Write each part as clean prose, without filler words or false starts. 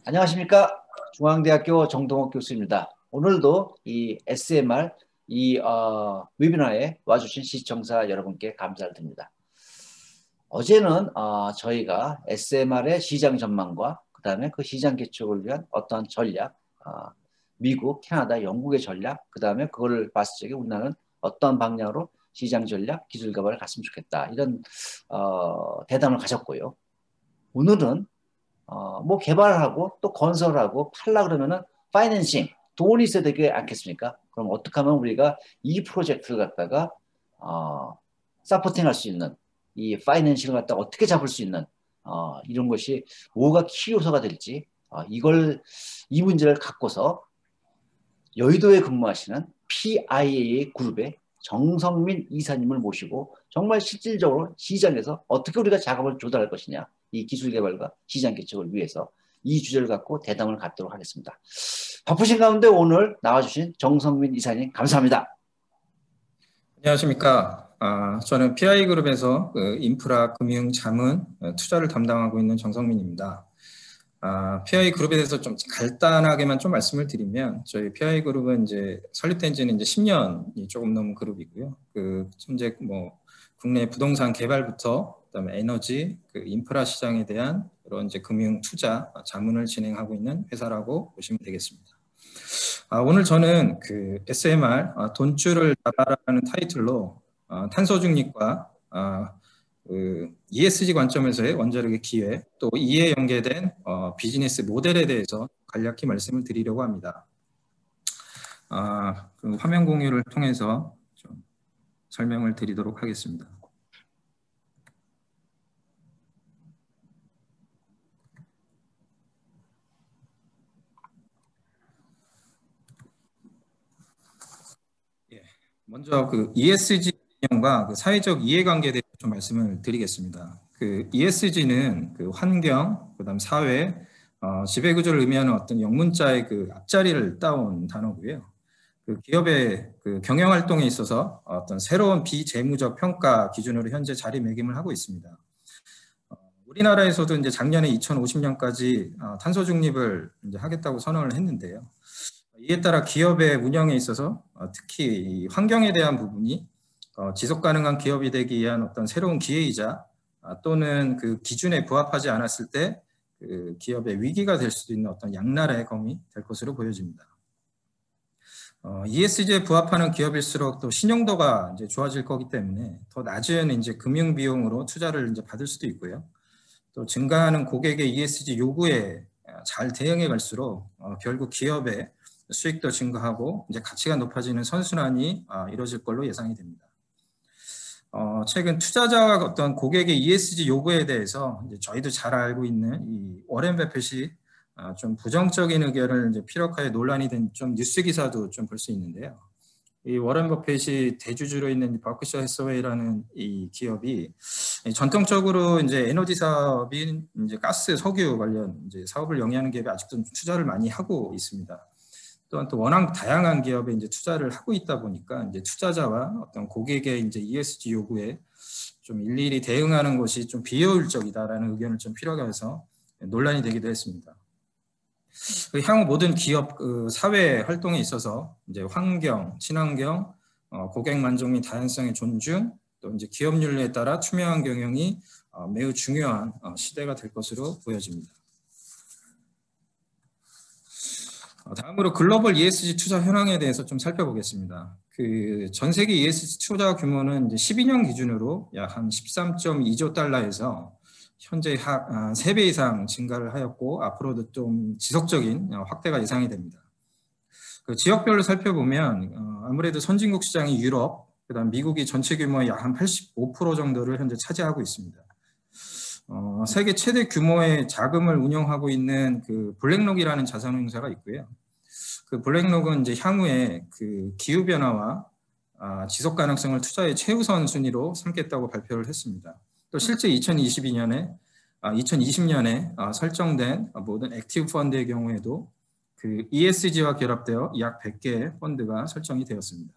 안녕하십니까. 중앙대학교 정동욱 교수입니다. 오늘도 이 SMR 웨비나에 와주신 시청자 여러분께 감사를 드립니다. 어제는 저희가 SMR의 시장 전망과 그 다음에 그 시장 개척을 위한 어떠한 전략, 미국, 캐나다, 영국의 전략, 그 다음에 그거를 봤을 적에 우리나라는 어떤 방향으로 시장 전략, 기술 개발을 갔으면 좋겠다. 이런 대담을 가졌고요. 오늘은 뭐 개발하고 또 건설하고 팔라 그러면은 파이낸싱 돈이 있어야 되지 않겠습니까? 그럼 어떻게 하면 우리가 이 프로젝트를 갖다가 서포팅할 수 있는 이 파이낸싱을 갖다가 어떻게 잡을 수 있는 이런 것이 뭐가 키 요소가 될지 이 문제를 갖고서 여의도에 근무하시는 PIA 그룹의 정성민 이사님을 모시고 정말 실질적으로 시장에서 어떻게 우리가 작업을 조달할 것이냐, 이 기술 개발과 시장 개척을 위해서 이 주제를 갖고 대담을 갖도록 하겠습니다. 바쁘신 가운데 오늘 나와주신 정성민 이사님 감사합니다. 안녕하십니까. 저는 PI그룹에서 인프라, 금융, 자문, 투자를 담당하고 있는 정성민입니다. PI그룹에 대해서 좀 간단하게만 좀 말씀을 드리면, 저희 PI그룹은 이제 설립된 지는 이제 10년이 조금 넘은 그룹이고요. 현재 뭐 국내 부동산 개발부터 그다음에 에너지, 인프라 시장에 대한 그런 이제 금융, 투자, 자문을 진행하고 있는 회사라고 보시면 되겠습니다. 오늘 저는 SMR 돈줄을 잡아라는 타이틀로 탄소 중립과 ESG 관점에서의 원자력의 기회, 또 이에 연계된 비즈니스 모델에 대해서 간략히 말씀을 드리려고 합니다. 화면 공유를 통해서 좀 설명을 드리도록 하겠습니다. 먼저 ESG 개념과 사회적 이해관계에 대해서 좀 말씀을 드리겠습니다. ESG는 환경, 그다음 사회, 지배구조를 의미하는 어떤 영문자의 앞자리를 따온 단어고요. 기업의 경영 활동에 있어서 어떤 새로운 비재무적 평가 기준으로 현재 자리매김을 하고 있습니다. 우리나라에서도 이제 작년에 2050년까지 탄소 중립을 이제 하겠다고 선언을 했는데요. 이에 따라 기업의 운영에 있어서 특히 이 환경에 대한 부분이 지속 가능한 기업이 되기 위한 어떤 새로운 기회이자 또는 기준에 부합하지 않았을 때 기업의 위기가 될 수도 있는 어떤 양날의 검이 될 것으로 보여집니다. ESG에 부합하는 기업일수록 또 신용도가 이제 좋아질 거기 때문에 더 낮은 이제 금융 비용으로 투자를 이제 받을 수도 있고요. 또 증가하는 고객의 ESG 요구에 잘 대응해 갈수록 결국 기업의 수익도 증가하고 이제 가치가 높아지는 선순환이 이루어질 걸로 예상이 됩니다. 최근 투자자와 어떤 고객의 ESG 요구에 대해서 이제 저희도 잘 알고 있는 이 워렌 버핏이 좀 부정적인 의견을 이제 피력하여 논란이 된 좀 뉴스 기사도 좀 볼 수 있는데요. 이 워렌 버핏이 대주주로 있는 버크셔 해서웨이라는 이 기업이 전통적으로 이제 에너지 사업인 이제 가스, 석유 관련 이제 사업을 영위하는 기업에 아직도 투자를 많이 하고 있습니다. 또한 또 워낙 다양한 기업에 이제 투자를 하고 있다 보니까 이제 투자자와 어떤 고객의 이제 ESG 요구에 좀 일일이 대응하는 것이 좀 비효율적이다라는 의견을 좀 피력해서 논란이 되기도 했습니다. 향후 모든 기업 사회 활동에 있어서 이제 환경, 친환경, 고객 만족 및 다양성의 존중, 또 이제 기업 윤리에 따라 투명한 경영이 매우 중요한 시대가 될 것으로 보여집니다. 다음으로 글로벌 ESG 투자 현황에 대해서 좀 살펴보겠습니다. 전 세계 ESG 투자 규모는 이제 12년 기준으로 약 한 13.2조 달러에서 현재 약 3배 이상 증가를 하였고 앞으로도 좀 지속적인 확대가 예상이 됩니다. 지역별로 살펴보면 아무래도 선진국 시장이 유럽, 그다음 미국이 전체 규모의 약 한 85% 정도를 현재 차지하고 있습니다. 세계 최대 규모의 자금을 운영하고 있는 블랙록이라는 자산운용사가 있고요. 블랙록은 이제 향후에 기후 변화와 지속 가능성을 투자의 최우선 순위로 삼겠다고 발표를 했습니다. 또 실제 2020년에 설정된 모든 액티브 펀드의 경우에도 ESG와 결합되어 약 100개의 펀드가 설정이 되었습니다.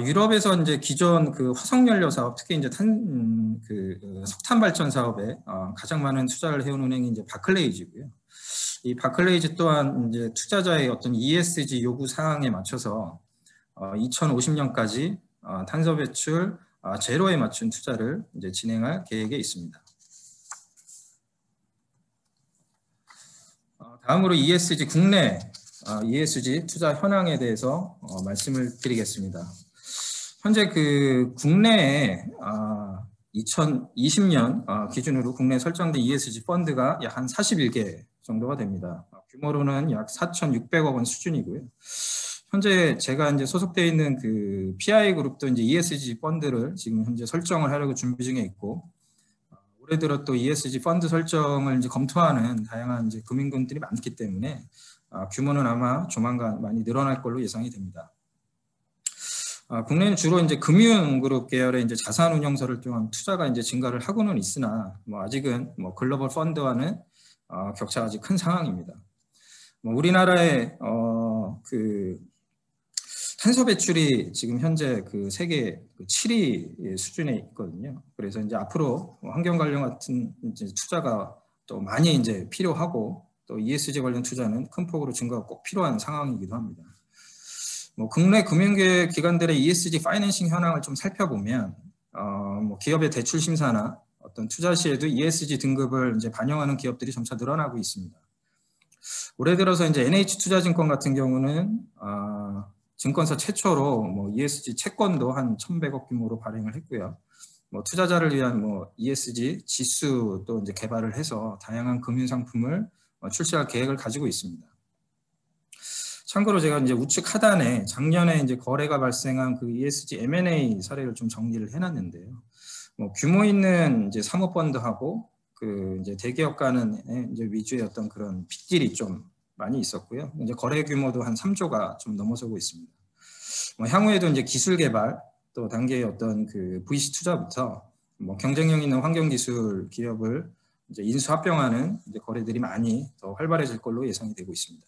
유럽에서 이제 기존 화석연료 사업, 특히 이제 석탄 발전 사업에 가장 많은 투자를 해온 은행이 이제 바클레이즈고요. 이 바클레이즈 또한 이제 투자자의 어떤 ESG 요구 사항에 맞춰서 2050년까지 탄소 배출 제로에 맞춘 투자를 이제 진행할 계획에 있습니다. 다음으로 ESG 국내 ESG 투자 현황에 대해서 말씀을 드리겠습니다. 현재 그 국내에 2020년 기준으로 국내에 설정된 ESG 펀드가 약 한 41개 정도가 됩니다. 규모로는 약 4,600억 원 수준이고요. 현재 제가 이제 소속되어 있는 그 PI 그룹도 이제 ESG 펀드를 지금 현재 설정을 하려고 준비 중에 있고, 올해 들어 또 ESG 펀드 설정을 이제 검토하는 다양한 이제 금융군들이 많기 때문에 규모는 아마 조만간 많이 늘어날 걸로 예상이 됩니다. 국내는 주로 이제 금융그룹 계열의 이제 자산운용사를 통한 투자가 이제 증가를 하고는 있으나 아직은 글로벌 펀드와는 격차가 아직 큰 상황입니다. 우리나라의 그 탄소 배출이 지금 현재 그 세계 7위 수준에 있거든요. 그래서 이제 앞으로 환경 관련 같은 이제 투자가 또 많이 이제 필요하고, 또 ESG 관련 투자는 큰 폭으로 증가가 꼭 필요한 상황이기도 합니다. 국내 금융기관들의 ESG 파이낸싱 현황을 좀 살펴보면 기업의 대출 심사나 어떤 투자 시에도 ESG 등급을 이제 반영하는 기업들이 점차 늘어나고 있습니다. 올해 들어서 이제 NH투자증권 같은 경우는 증권사 최초로 ESG 채권도 한 1,100억 규모로 발행을 했고요. 투자자를 위한 ESG 지수도 이제 개발을 해서 다양한 금융 상품을 출시할 계획을 가지고 있습니다. 참고로 제가 이제 우측 하단에 작년에 이제 거래가 발생한 그 ESG M&A 사례를 좀 정리를 해놨는데요. 규모 있는 이제 사모펀드하고 그 이제 대기업가는 이제 위주의 어떤 그런 빚질이 좀 많이 있었고요. 이제 거래 규모도 한 3조가 좀 넘어서고 있습니다. 향후에도 이제 기술 개발 또 단계의 어떤 그 VC 투자부터 경쟁력 있는 환경 기술 기업을 이제 인수 합병하는 이제 거래들이 많이 더 활발해질 걸로 예상이 되고 있습니다.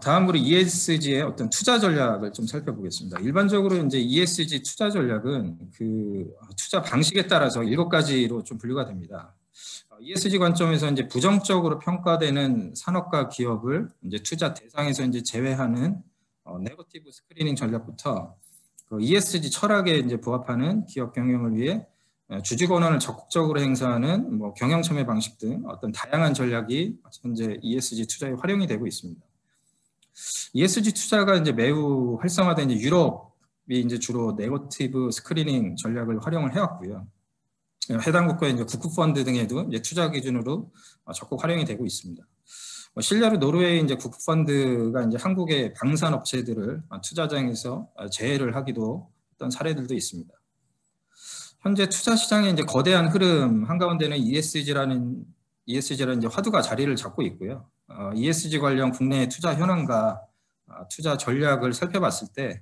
다음으로 ESG의 어떤 투자 전략을 좀 살펴보겠습니다. 일반적으로 이제 ESG 투자 전략은 그 투자 방식에 따라서 7가지로 좀 분류가 됩니다. ESG 관점에서 이제 부정적으로 평가되는 산업과 기업을 이제 투자 대상에서 이제 제외하는 네거티브 스크리닝 전략부터 그 ESG 철학에 이제 부합하는 기업 경영을 위해 주주 권한을 적극적으로 행사하는 경영 참여 방식 등 어떤 다양한 전략이 현재 ESG 투자에 활용이 되고 있습니다. ESG 투자가 이제 매우 활성화된 이제 유럽이 이제 주로 네거티브 스크리닝 전략을 활용을 해왔고요. 해당 국가의 이제 국库펀드 등에도 이제 투자 기준으로 적극 활용이 되고 있습니다. 실제로 노르웨이 이제 국库펀드가 이제 한국의 방산 업체들을 투자장에서 제외를 하기도 했던 사례들도 있습니다. 현재 투자 시장의 이제 거대한 흐름 한가운데는 ESG라는 이제 화두가 자리를 잡고 있고요. ESG 관련 국내 투자 현황과 투자 전략을 살펴봤을 때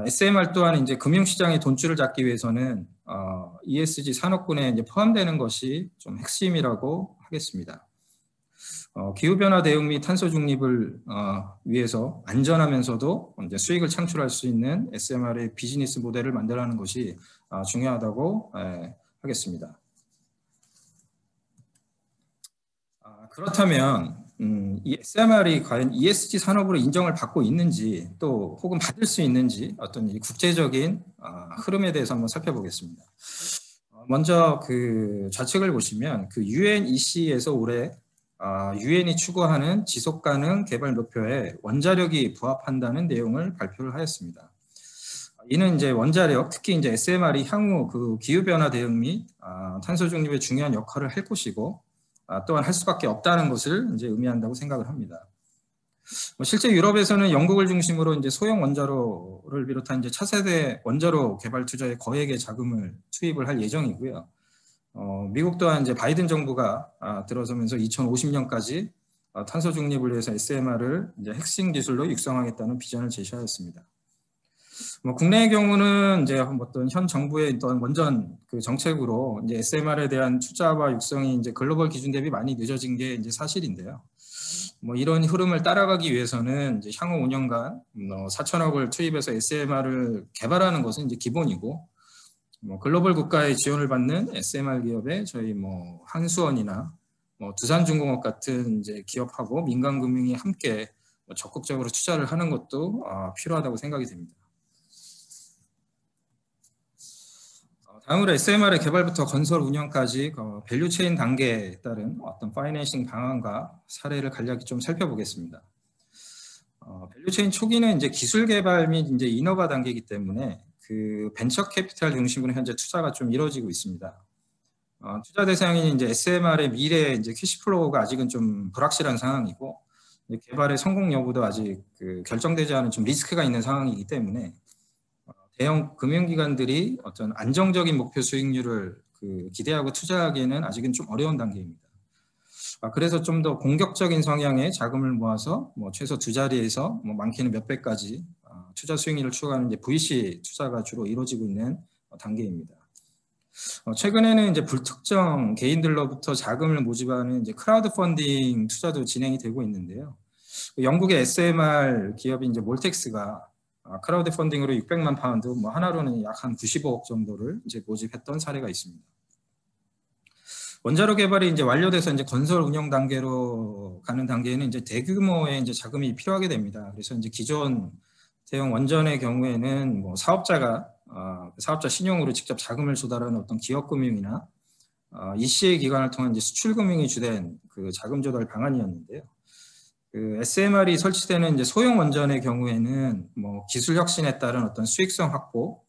SMR 또한 이제 금융시장의 돈줄을 잡기 위해서는 ESG 산업군에 이제 포함되는 것이 좀 핵심이라고 하겠습니다. 기후변화 대응 및 탄소 중립을 위해서 안전하면서도 이제 수익을 창출할 수 있는 SMR의 비즈니스 모델을 만들어가는 것이 중요하다고 하겠습니다. 그렇다면 이 SMR이 과연 ESG 산업으로 인정을 받고 있는지 또 혹은 받을 수 있는지 어떤 이 국제적인 흐름에 대해서 한번 살펴보겠습니다. 먼저 그 좌측을 보시면 그 UNEC에서 올해 UN이 추구하는 지속가능 개발 목표에 원자력이 부합한다는 내용을 발표를 하였습니다. 이는 이제 원자력, 특히 이제 SMR이 향후 그 기후변화 대응 및 탄소 중립에 중요한 역할을 할 것이고 또한 할 수밖에 없다는 것을 이제 의미한다고 생각을 합니다. 실제 유럽에서는 영국을 중심으로 이제 소형 원자로를 비롯한 이제 차세대 원자로 개발 투자에 거액의 자금을 투입을 할 예정이고요. 미국 또한 이제 바이든 정부가 들어서면서 2050년까지 탄소 중립을 위해서 SMR을 이제 핵심 기술로 육성하겠다는 비전을 제시하였습니다. 국내의 경우는 이제 어떤 현 정부의 어떤 원전 그 정책으로 이제 SMR에 대한 투자와 육성이 이제 글로벌 기준 대비 많이 늦어진 게 이제 사실인데요. 이런 흐름을 따라가기 위해서는 이제 향후 5년간 4천억을 투입해서 SMR을 개발하는 것은 이제 기본이고, 뭐 글로벌 국가의 지원을 받는 SMR 기업에 저희 뭐 한수원이나 뭐 두산중공업 같은 이제 기업하고 민간금융이 함께 뭐 적극적으로 투자를 하는 것도 필요하다고 생각이 됩니다. 다음으로 SMR의 개발부터 건설 운영까지 밸류체인 단계에 따른 어떤 파이낸싱 방안과 사례를 간략히 좀 살펴보겠습니다. 밸류체인 초기는 이제 기술 개발 및 이제 인허가 단계이기 때문에 그 벤처 캐피탈 중심으로 현재 투자가 좀 이루어지고 있습니다. 투자 대상인 이제 SMR의 미래 이제 캐시플로우가 아직은 좀 불확실한 상황이고 개발의 성공 여부도 아직 그 결정되지 않은 좀 리스크가 있는 상황이기 때문에 대형 금융기관들이 어떤 안정적인 목표 수익률을 그 기대하고 투자하기에는 아직은 좀 어려운 단계입니다. 그래서 좀 더 공격적인 성향의 자금을 모아서 뭐 최소 2자리에서 뭐 많게는 몇 배까지 투자 수익률을 추구하는 이제 VC 투자가 주로 이루어지고 있는 단계입니다. 최근에는 이제 불특정 개인들로부터 자금을 모집하는 이제 크라우드 펀딩 투자도 진행이 되고 있는데요. 영국의 SMR 기업인 이제 몰텍스가 크라우드 펀딩으로 600만 파운드, 뭐 하나로는 약 한 95억 정도를 이제 모집했던 사례가 있습니다. 원자로 개발이 이제 완료돼서 이제 건설 운영 단계로 가는 단계에는 이제 대규모의 이제 자금이 필요하게 됩니다. 그래서 이제 기존 대형 원전의 경우에는 뭐 사업자 신용으로 직접 자금을 조달하는 어떤 기업금융이나 ECA 기관을 통한 이제 수출금융이 주된 그 자금 조달 방안이었는데요. 그 SMR이 설치되는 이제 소형 원전의 경우에는 뭐 기술 혁신에 따른 어떤 수익성 확보,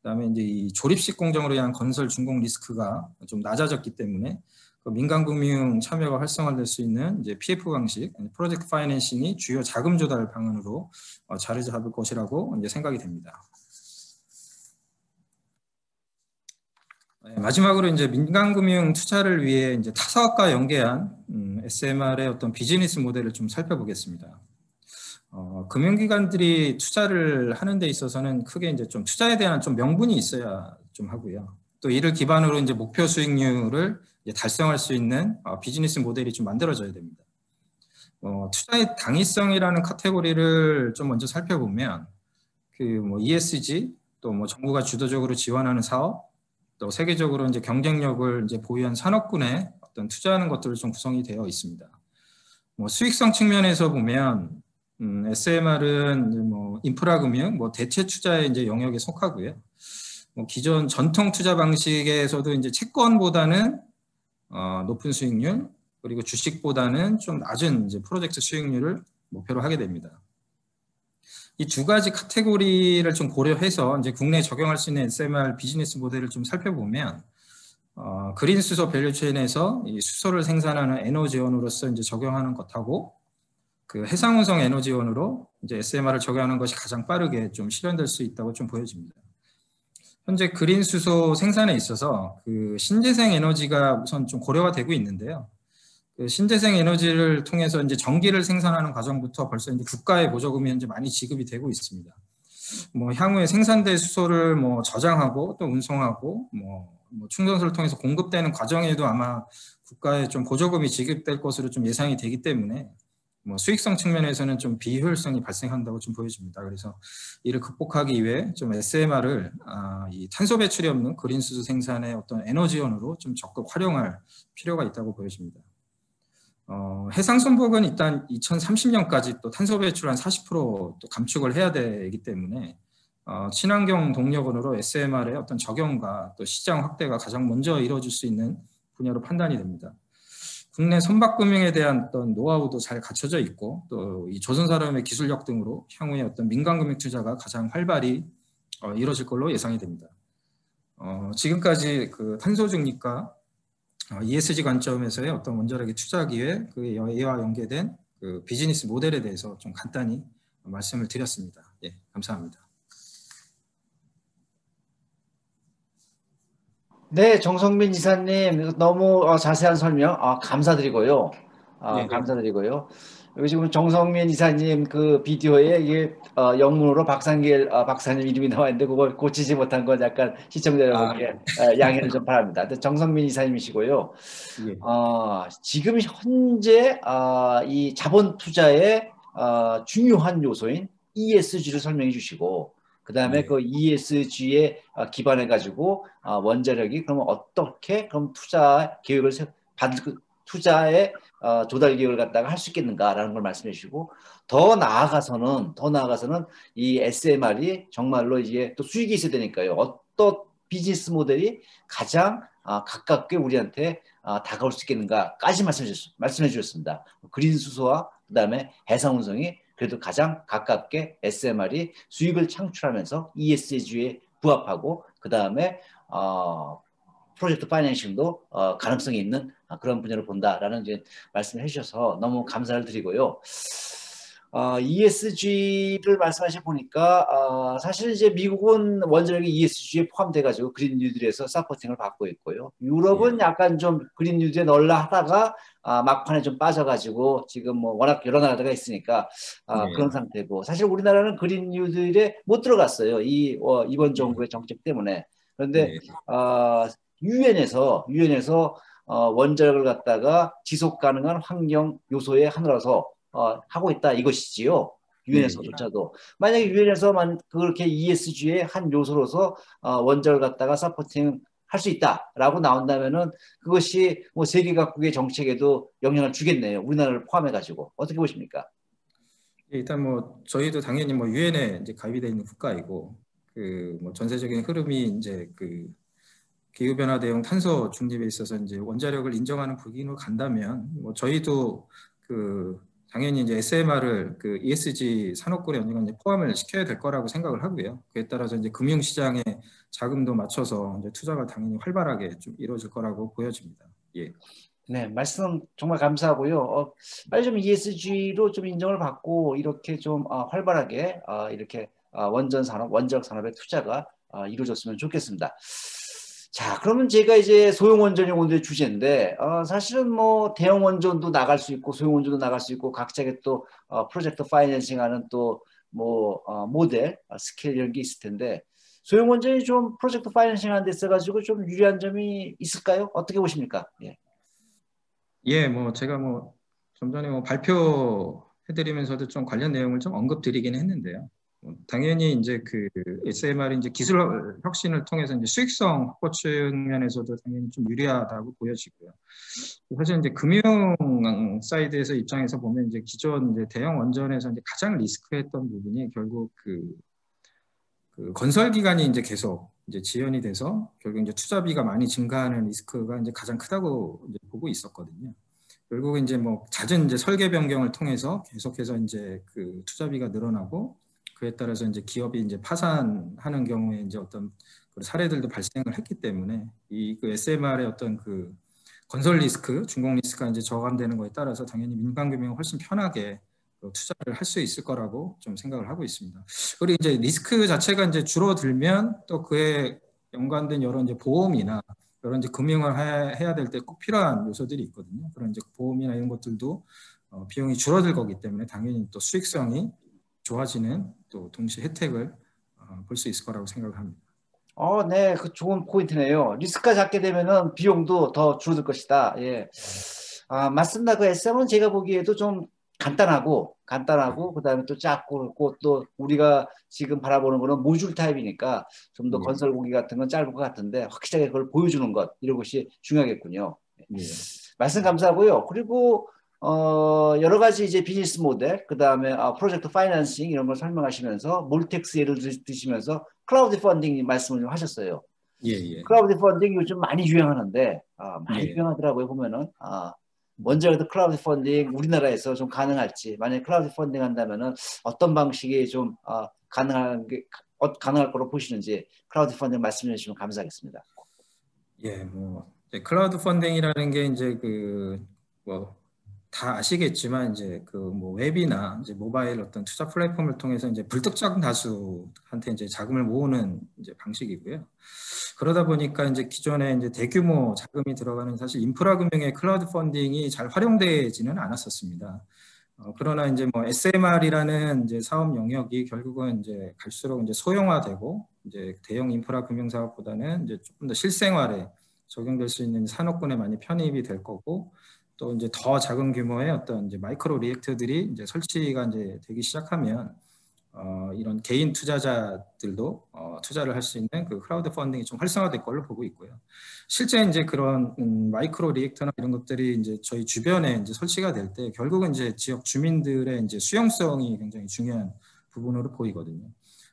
그다음에 이제 이 조립식 공정으로 의한 건설 준공 리스크가 좀 낮아졌기 때문에 그 민간금융 참여가 활성화될 수 있는 이제 PF 방식, 프로젝트 파이낸싱이 주요 자금 조달 방안으로 자리 잡을 것이라고 이제 생각이 됩니다. 마지막으로 이제 민간금융 투자를 위해 이제 타사업과 연계한 SMR의 어떤 비즈니스 모델을 좀 살펴보겠습니다. 금융기관들이 투자를 하는 데 있어서는 크게 이제 좀 투자에 대한 좀 명분이 있어야 좀 하고요. 또 이를 기반으로 이제 목표 수익률을 이제 달성할 수 있는 비즈니스 모델이 좀 만들어져야 됩니다. 투자의 당위성이라는 카테고리를 좀 먼저 살펴보면 그 뭐 ESG 또 뭐 정부가 주도적으로 지원하는 사업 또 세계적으로 이제 경쟁력을 이제 보유한 산업군에 어떤 투자하는 것들을 좀 구성이 되어 있습니다. 뭐 수익성 측면에서 보면 SMR은 뭐 인프라 금융, 뭐 대체 투자의 이제 영역에 속하고요. 뭐 기존 전통 투자 방식에서도 이제 채권보다는 높은 수익률 그리고 주식보다는 좀 낮은 이제 프로젝트 수익률을 목표로 하게 됩니다. 이 두 가지 카테고리를 좀 고려해서 이제 국내에 적용할 수 있는 SMR 비즈니스 모델을 좀 살펴보면 그린 수소 밸류체인에서 이 수소를 생산하는 에너지원으로서 이제 적용하는 것하고 그 해상운송 에너지원으로 이제 SMR을 적용하는 것이 가장 빠르게 좀 실현될 수 있다고 좀 보여집니다. 현재 그린 수소 생산에 있어서 그 신재생 에너지가 우선 좀 고려가 되고 있는데요. 그 신재생 에너지를 통해서 이제 전기를 생산하는 과정부터 벌써 이제 국가의 보조금이 현재 많이 지급이 되고 있습니다. 뭐 향후에 생산된 수소를 뭐 저장하고 또 운송하고 뭐 충전소를 통해서 공급되는 과정에도 아마 국가의 좀 보조금이 지급될 것으로 좀 예상이 되기 때문에 뭐 수익성 측면에서는 좀 비효율성이 발생한다고 좀 보여집니다. 그래서 이를 극복하기 위해 좀 SMR을 이 탄소 배출이 없는 그린 수소 생산의 어떤 에너지원으로 좀 적극 활용할 필요가 있다고 보여집니다. 해상선박은 일단 2030년까지 또 탄소 배출 한 40%또 감축을 해야 되기 때문에 친환경 동력원으로 SMR의 어떤 적용과 또 시장 확대가 가장 먼저 이루어질 수 있는 분야로 판단이 됩니다. 국내 선박금융에 대한 어떤 노하우도 잘 갖춰져 있고 또 이 조선사람의 기술력 등으로 향후에 어떤 민간금융 투자가 가장 활발히 이루어질 걸로 예상이 됩니다. 지금까지 그 탄소 중립과 ESG 관점에서의 어떤 원자력의 투자 기회, 그 이와 연계된 그 비즈니스 모델에 대해서 좀 간단히 말씀을 드렸습니다. 예, 감사합니다. 네, 정성민 이사님 너무 자세한 설명 감사드리고요. 예, 감사드리고요. 여기 지금 정성민 이사님 그 비디오에 이게 영문으로 박상길 박사님 이름이 나와 있는데 그걸 고치지 못한 건 약간 시청자 여러분께 양해를 좀 바랍니다. 정성민 이사님이시고요. 예. 지금 현재 이 자본 투자의 중요한 요소인 ESG를 설명해 주시고 그다음에 네. 그 ESG에 기반해 가지고 원자력이 그러면 어떻게 그럼 투자 계획을 투자의 조달 계획을 갖다가 할 수 있겠는가라는 걸 말씀해 주시고 더 나아가서는 이 SMR이 정말로 이제 또 수익이 있어야 되니까요. 어떤 비즈니스 모델이 가장 가깝게 우리한테 다가올 수 있겠는가까지 말씀해 주셨습니다. 그린 수소와 그다음에 해상 운송이 그래도 가장 가깝게 SMR이 수익을 창출하면서 ESG에 부합하고 그다음에 프로젝트 파이낸싱도 가능성이 있는 그런 분야를 본다라는 이제 말씀을 해주셔서 너무 감사를 드리고요. ESG를 말씀하셔 보니까 사실 이제 미국은 원자력이 ESG에 포함돼 가지고 그린 뉴딜에서 서포팅을 받고 있고요. 유럽은 예. 약간 좀 그린 뉴딜에 넣으려 하다가 막판에 좀 빠져가지고 지금 뭐 워낙 여러 나라가 있으니까 예. 그런 상태고 사실 우리나라는 그린 뉴딜에 못 들어갔어요. 이번 정부의 정책 때문에. 그런데 예. 유엔에서 원자력을 갖다가 지속 가능한 환경 요소의 하나라서 하고 있다 이것이지요. 예. 유엔에서조차도 만약에 유엔에서만 그렇게 ESG의 한 요소로서 원자를 갖다가 서포팅 할 수 있다라고 나온다면은 그것이 뭐 세계 각국의 정책에도 영향을 주겠네요. 우리나라를 포함해 가지고 어떻게 보십니까? 일단 뭐 저희도 당연히 뭐 유엔에 이제 가입이 되어 있는 국가이고 그 뭐 전세적인 흐름이 이제 그 기후 변화 대응 탄소 중립에 있어서 이제 원자력을 인정하는 부분으로 간다면 뭐 저희도 그 당연히 이제 SMR을 그 ESG 산업군에 언젠가 이제 포함을 시켜야 될 거라고 생각을 하고요. 그에 따라서 이제 금융시장에 자금도 맞춰서 이제 투자가 당연히 활발하게 좀 이루어질 거라고 보여집니다. 예. 네, 말씀 정말 감사하고요. 빨리 좀 ESG로 좀 인정을 받고 이렇게 좀 활발하게 이렇게 원자력 산업의 투자가 이루어졌으면 좋겠습니다. 자, 그러면 제가 이제 소형 원전이 오늘의 주제인데 사실은 뭐 대형 원전도 나갈 수 있고 소형 원전도 나갈 수 있고 각자의 또 프로젝트 파이낸싱하는 또 뭐 모델 스케일 이런 게 있을 텐데 소형 원전이 좀 프로젝트 파이낸싱하는 데 있어가지고 좀 유리한 점이 있을까요? 어떻게 보십니까? 예. 예, 뭐 제가 뭐 좀 전에 뭐 발표해드리면서도 좀 관련 내용을 좀 언급드리긴 했는데요. 당연히 이제 그 SMR이 이제 기술 혁신을 통해서 이제 수익성 확보 측면에서도 당연히 좀 유리하다고 보여지고요. 사실 이제 금융 사이드에서 입장에서 보면 이제 기존 이제 대형 원전에서 이제 가장 리스크했던 부분이 결국 그 건설 기간이 이제 계속 이제 지연이 돼서 결국 이제 투자비가 많이 증가하는 리스크가 이제 가장 크다고 이제 보고 있었거든요. 결국 이제 뭐 잦은 이제 설계 변경을 통해서 계속해서 이제 그 투자비가 늘어나고 그에 따라서 이제 기업이 이제 파산하는 경우에 이제 어떤 그 사례들도 발생을 했기 때문에 이 그 SMR의 어떤 그 건설 리스크, 준공 리스크가 이제 저감되는 거에 따라서 당연히 민간 금융은 훨씬 편하게 투자를 할 수 있을 거라고 좀 생각을 하고 있습니다. 그리고 이제 리스크 자체가 이제 줄어들면 또 그에 연관된 여러 이제 보험이나 여러 이제 금융을 해야 될 때 꼭 필요한 요소들이 있거든요. 그런 이제 보험이나 이런 것들도 비용이 줄어들 거기 때문에 당연히 또 수익성이 좋아지는 또 동시에 혜택을 볼 수 있을 거라고 생각을 합니다. 네, 그 좋은 포인트네요. 리스크가 작게 되면은 비용도 더 줄어들 것이다. 예. 맞습니다. 그 SM은 제가 보기에도 좀 간단하고, 그다음에 또 작고, 그렇고, 또 우리가 지금 바라보는 거는 모듈 타입이니까 좀 더 예, 건설 고기 같은 건 짧을 것 같은데, 확실하게 그걸 보여주는 것, 이런 것이 중요하겠군요. 예, 말씀 감사하고요. 그리고 여러 가지 이제 비즈니스 모델, 그 다음에 프로젝트 파이낸싱 이런 걸 설명하시면서 몰텍스 예를 드시면서 클라우드 펀딩 말씀을 좀 하셨어요. 예, 예, 클라우드 펀딩 요즘 많이 유행하는데 많이 예. 유행하더라고요. 보면은 먼저라도 클라우드 펀딩 우리나라에서 좀 가능할지 만약에 클라우드 펀딩 한다면은 어떤 방식이 좀 가능할 거로 보시는지 클라우드 펀딩 말씀해 주시면 감사하겠습니다. 예, 뭐 클라우드 펀딩이라는 게 이제 그 뭐 다 아시겠지만 이제 그 뭐 웹이나 이제 모바일 어떤 투자 플랫폼을 통해서 이제 불특정 다수한테 이제 자금을 모으는 이제 방식이고요. 그러다 보니까 이제 기존에 이제 대규모 자금이 들어가는 사실 인프라 금융의 클라우드 펀딩이 잘 활용되지는 않았었습니다. 그러나 이제 뭐 SMR이라는 이제 사업 영역이 결국은 이제 갈수록 이제 소형화되고 이제 대형 인프라 금융 사업보다는 이제 조금 더 실생활에 적용될 수 있는 산업군에 많이 편입이 될 거고 또 이제 더 작은 규모의 어떤 이제 마이크로 리액터들이 이제 설치가 이제 되기 시작하면 이런 개인 투자자들도 투자를 할 수 있는 그 크라우드 펀딩이 좀 활성화될 걸로 보고 있고요. 실제 이제 그런 마이크로 리액터나 이런 것들이 이제 저희 주변에 이제 설치가 될 때 결국은 이제 지역 주민들의 이제 수용성이 굉장히 중요한 부분으로 보이거든요.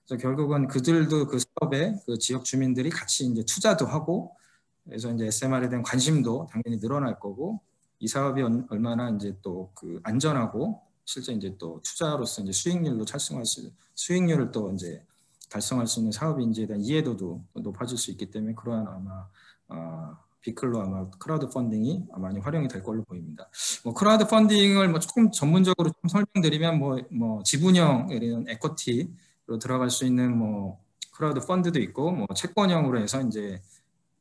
그래서 결국은 그들도 그 사업에 그 지역 주민들이 같이 이제 투자도 하고, 그래서 이제 SMR에 대한 관심도 당연히 늘어날 거고, 이 사업이 얼마나 이제 또 그 안전하고 실제 이제 또 투자로서 이제 수익률을 또 이제 달성할 수 있는 사업인지에 대한 이해도도 높아질 수 있기 때문에 그러한 아마 비클로 아마 크라우드 펀딩이 많이 활용이 될 걸로 보입니다. 뭐 크라우드 펀딩을 뭐 조금 전문적으로 좀 설명드리면 뭐 지분형 이런 에쿼티로 들어갈 수 있는 뭐 크라우드 펀드도 있고, 뭐 채권형으로 해서 이제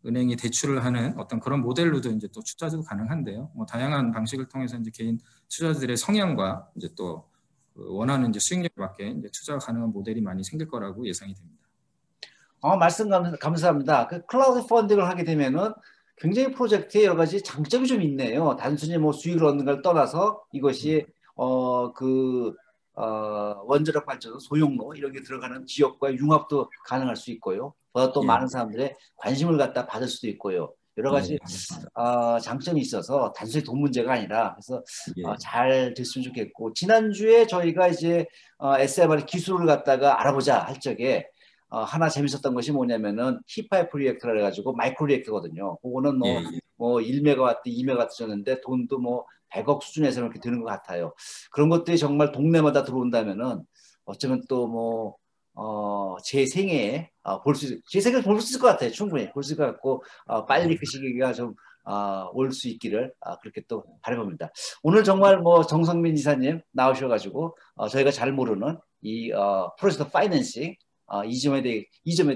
은행이 대출을 하는 어떤 그런 모델로도 이제 또 투자도 가능한데요. 뭐 다양한 방식을 통해서 이제 개인 투자자들의 성향과 이제 또 원하는 이제 수익률에 맞게 이제 투자가 가능한 모델이 많이 생길 거라고 예상이 됩니다. 말씀 감사합니다. 그 클라우드 펀딩을 하게 되면은 굉장히 프로젝트에 여러 가지 장점이 좀 있네요. 단순히 뭐 수익을 얻는 걸 떠나서 이것이 원자력 발전, 소용로 이런 게 들어가는 지역과 융합도 가능할 수 있고요. 보다 또 많은 사람들의 관심을 갖다 받을 수도 있고요. 여러 가지 장점이 있어서 단순히 돈 문제가 아니라 그래서 잘 됐으면 좋겠고, 지난주에 저희가 이제 SMR 기술을 갖다가 알아보자 할 적에 하나 재밌었던 것이 뭐냐면은 힙파이프 리액터라 해가지고 마이크로 리액터거든요. 그거는 뭐 1메가와트, 2메가와트 줬는데 돈도 뭐 100억 수준에서 이렇게 드는 것 같아요. 그런 것들이 정말 동네마다 들어온다면은 어쩌면 또 뭐 제 생애에 제 생애를 볼 수 있을 것 같아요. 충분히 볼 수 있을 것 같고 빨리 그 시기가 좀 올 수 있기를 그렇게 또 바라봅니다. 오늘 정말 뭐 정성민 이사님 나오셔가지고 저희가 잘 모르는 이 프로젝트 파이낸싱 이 점에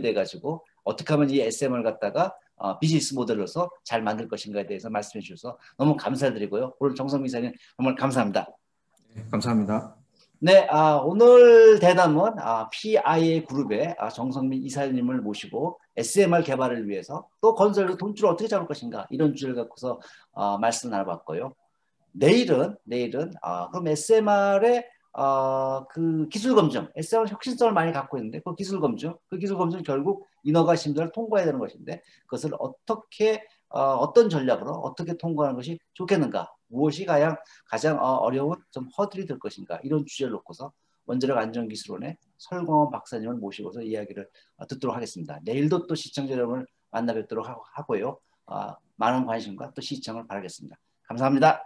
대해 가지고 어떻게 하면 이 SM을 갖다가 비즈니스 모델로서 잘 만들 것인가에 대해서 말씀해 주셔서 너무 감사드리고요. 오늘 정성민 이사님 정말 감사합니다. 네, 감사합니다. 네, 오늘 대담은 PIA 그룹의 정성민 이사님을 모시고 SMR 개발을 위해서 또 건설로 돈줄을 어떻게 잡을 것인가 이런 주제를 갖고서 말씀을 나눠봤고요. 내일은 그럼 SMR의 그 기술 검증, SMR 혁신성을 많이 갖고 있는데 그 기술 검증 결국 인허가 심사를 통과해야 되는 것인데 그것을 어떻게 어떤 전략으로 어떻게 통과하는 것이 좋겠는가, 무엇이 가장 어려운 좀 허들이 될 것인가 이런 주제를 놓고서 원자력 안전기술원의 설광원 박사님을 모시고서 이야기를 듣도록 하겠습니다. 내일도 또 시청자 여러분을 만나 뵙도록 하고요. 많은 관심과 또 시청을 바라겠습니다. 감사합니다.